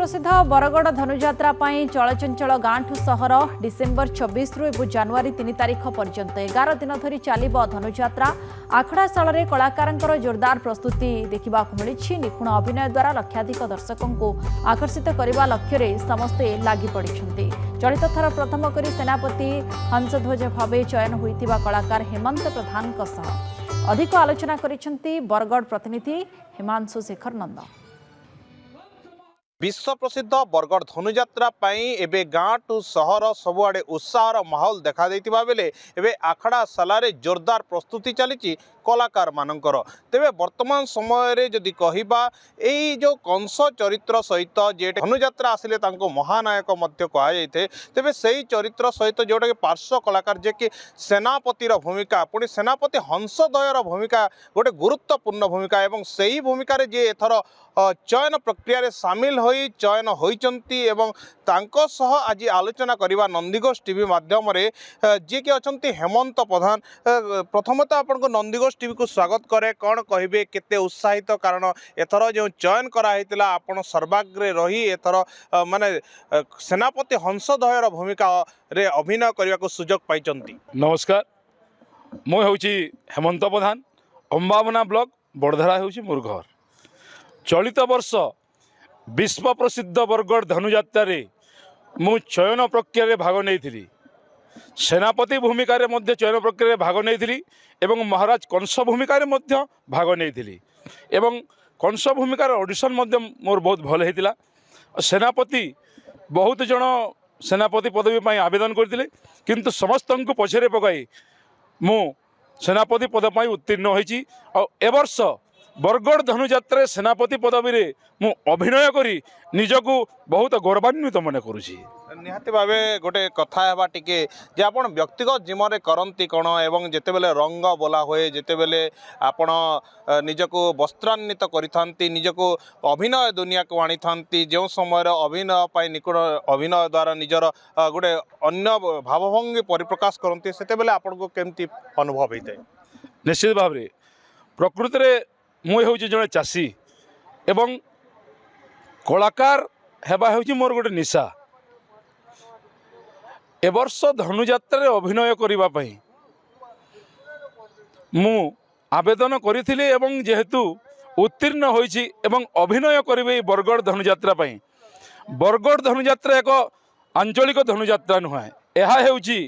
प्रसिद्ध बरगड़ धनुजात्रा चलचंचल गांठू सहर डिसेम्बर 26 रु जनवरी 3 तारिख पर्यंत 11 दिन धरी चलिब धनुजात्रा। आखड़ाशाल कलाकार जोरदार प्रस्तुति देखा मिली। निपुण अभिनय द्वारा लक्षाधिक दर्शकों को आकर्षित करने लक्ष्य समस्ते लगी पड़ते। चलित थर प्रथम करी सेनापति हंसध्वज भाव चयन होता कलाकार हेमंत प्रधान अधिक आलोचना करिसेंती बरगड़ प्रतिनिधि हिमांशु शेखर नंद। विश्व प्रसिद्ध बरगड़ धनुजात्रा एबे गाँ टू सहर सबुआड़े उत्साहर माहौल देखा देथिबा बेले एबे आखड़ा सालारे जोरदार प्रस्तुति चली कलाकार मानकर। तेबे वर्तमान समय रे जदि कहिबा एई जो कंस चरित्र सहित जे धनुजात्रा आसिले तांको महानायक मध्य कहा जाइथे। तेबे सेही चरित्र सहित जोटा पार्श्व कलाकार जे कि सेनापतिर भूमिका पुणी सेनापति हंसदयर भूमिका गोटे गुरुत्वपूर्ण भूमिका एवं सेही भूमिका रे जे एथर चयन प्रक्रिया रे सामिल होई चयन होइचंती एवं तांको सह आज आलोचना करिबा नंदीघोष टीवी माध्यम रे जे कि अछंती हेमंत प्रधान। प्रथमतः आपनको नंदीघोष टीवी को स्वागत करे। कौन कहिबे केते उत्साहित कारण एथर जो चयन करा हेतिला आपण सर्वाग्रे रही एथर माने सेनापति हंसदयर भूमिका रे अभिनय करबा को सुजोग पाइचंती। नमस्कार, मो होउची हेमंत प्रधान। अंबाबना ब्लॉक बड़धरा होउची मोर घर। चलित वर्ष विश्व प्रसिद्ध बरगड़ धनुजात्रा मु चयन प्रक्रिया भाग नहीं। सेनापति भूमिका चयन प्रक्रिया भाग नहीं एवं महाराज कंस भूमिका भाग नहीं एवं कंस भूमिकार ऑडिशन मोर बहुत भल होता। सेनापति बहुत जन सेनापति पदवी पर आवेदन करते किंतु समस्त को पछरे पकाई मु सेनापति पद पर उत्तीर्ण होती। ए वर्ष बरगड़ धनुजात्रा सेनापति पदवी रे मु अभिनय करी निजको बहुत गौरवान्वित मन करुछि। निहाती भावे गोटे कथा हेबा टिके जे आपण व्यक्तिगत जीवन रे करंती कोन एवं जेते बेले रंग बोला होए जेते बेले आपण निजको वस्त्रान्वित करिथांती निजको अभिनय दुनिया को आनी थांती जो समय रे अभिनय पाई निकुण अभिनय द्वारा निजर गोटे अन्य भावभंगी परिप्रकाश करंती सेते बेले आपण को केमती अनुभव होइते। निश्चित भाव रे प्रकृति रे मु होउची जने चासी एवं कलाकार हेबा होउची मोर गोटे निशा। ए वर्ष धनुजात्रा अभिनय करिबा पई मु आवेदन करिथिले एवं जेहेतु उत्तीर्ण होइची एवं अभिनय करिबे बरगड़ धनुजात्रा पई। बरगड़ धनुजात्रा एक आंचलिक धनुजात्रा नुहे, एहा हेउची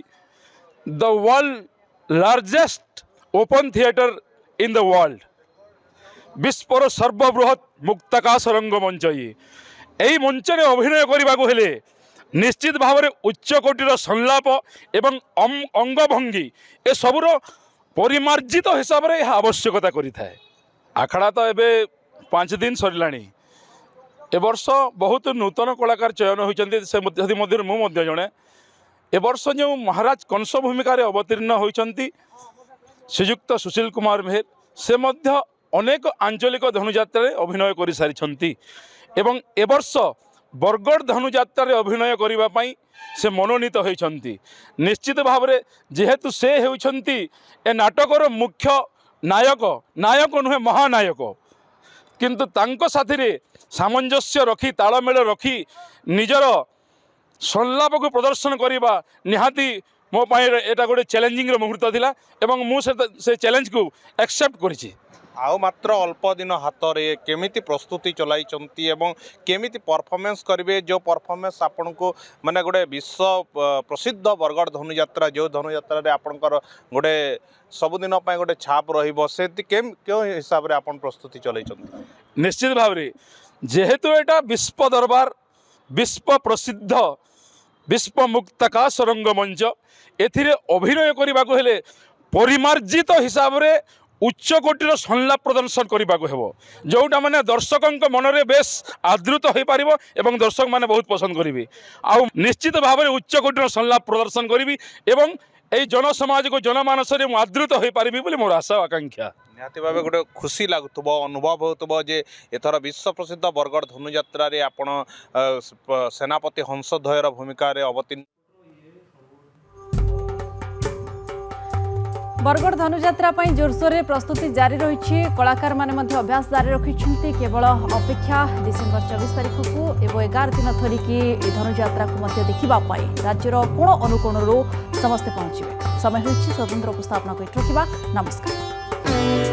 the world largest open theatre in the world. विश्वर सर्वबृहत मुक्ताकाश रंग मंच यही मंच रे अभिनय करने को हेले निश्चित भाव में उच्च कोटीर संलाप एवं अंगभंगी ए सबुर परिमार्जित हिसाब से यह आवश्यकता करिथाए। आखड़ा तो एबे 5 दिन सरिलाणी। ए वर्ष बहुत नूतन कलाकार चयन होइचंती से मध्य मु मध्य जणे। ए वर्ष जो महाराज कंस भूमिका रे अवतीर्ण होइचंती श्रीयुक्त सुशील कुमार मेहर से मध्य अनेक आंचलिक धनुजात्रा अभिनय कर सारी एवं ए वर्ष बरगड़ धनुजात्रा अभिनय करने से मनोनीत होती। निश्चित भाव में जेहेतु से होती ए नाटकर मुख्य नायक नायक नुहे महानायक किंतु तांको साथी रे सामंजस्य रखी तालमेल रखी निजर संलाप को प्रदर्शन करवा निहाती मो एटा गोटे चैलेंजिंग मुहूर्त थिला एवं मु से चैलेंज को एक्सेप्ट करिछि। आउ मात्र अल्प दिन हाथ रे केमिति प्रस्तुति चलाइचंती एवं केमिति परफॉर्मेंस करिवे जो परफॉर्मेंस आपन को माने गोटे विश्व प्रसिद्ध बरगड़ धनुजात्रा जो धनुजात्रा रे आपनकर गोटे सबुदिन पय गोटे छाप रहिबो से क्यों हिसाब रे आपन प्रस्तुति चलाइचंती। निश्चित भाव रे जेहेतु एटा विश्व दरबार विश्व प्रसिद्ध विश्व मुक्ताकाश रंगमंच एथिरे अभिनय करने को हेले परिमार्जित हिसाब रे उच्च कोटीर संलाप प्रदर्शन करने को हेबो जोटा माने दर्शकों मन में बेस आदृत हो पार एवं दर्शक माने बहुत पसंद करेंगे। आउ निश्चित भाव में उच्च कोटीर संलाप प्रदर्शन करी एवं यही जनसमाज को जनमानस में आदृत हो पारि बोली मोर आशा आकांक्षा। निहाती भाव गोटे खुशी लगुव अनुभव होतुबो जे एथर विश्व प्रसिद्ध बरगड़ धनुजात्रा रे आपण सेनापति हंसध्वयर भूमिका रे अवतीर्ण। बरगड़ धनुजात्रा जोरसोर प्रस्तुति जारी रही कलाकार माने अभ्यास जारी रखिंट केवल अपेक्षा डिसेम्बर 24 तारिख को एवं 11 दिन धरिकी धनुजात्रा को देखापी राज्यर कोण अनुकोण समस्ते पहुंचे समय हो स्वतंत्र उपस्थापना रखा नमस्कार।